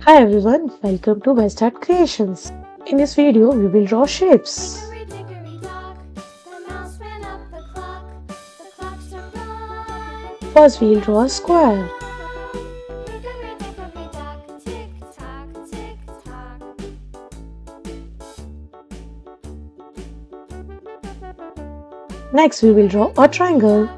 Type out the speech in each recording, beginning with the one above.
Hi everyone, welcome to Best Art Creations. In this video, we will draw shapes. First, we'll draw a square. Next, we will draw a triangle.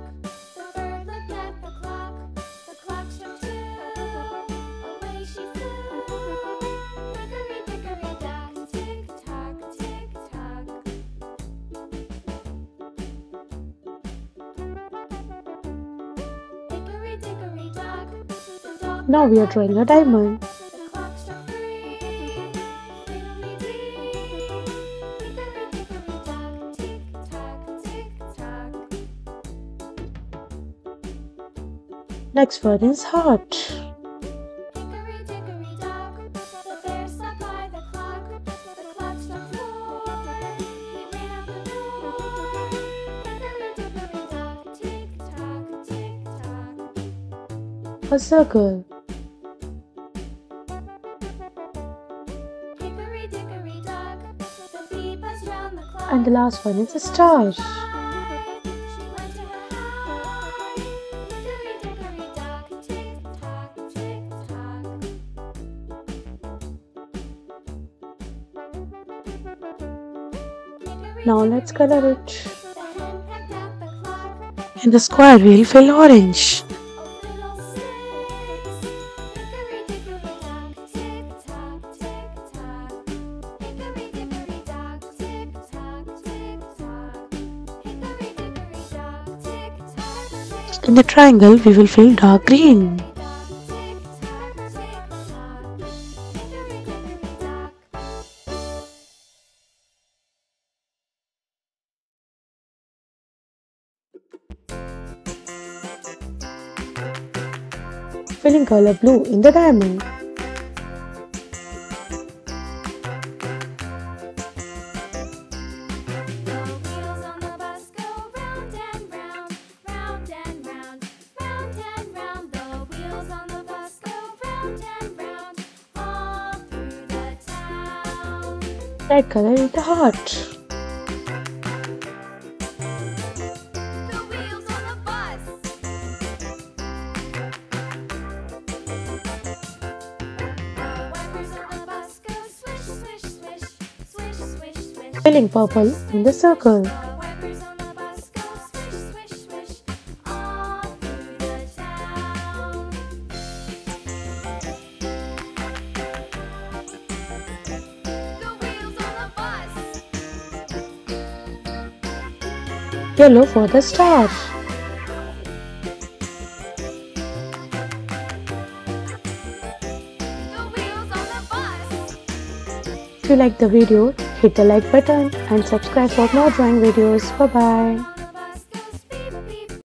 Now we are drawing a diamond. Next one is heart. A circle. And the last one is a star. Now let's color it. In the square we'll fill orange. In the triangle we will fill dark green. Filling color blue in the diamond. Red color in the heart. Filling purple in the circle. Yellow for the star. If you like the video, hit the like button and subscribe for more drawing videos. Bye bye.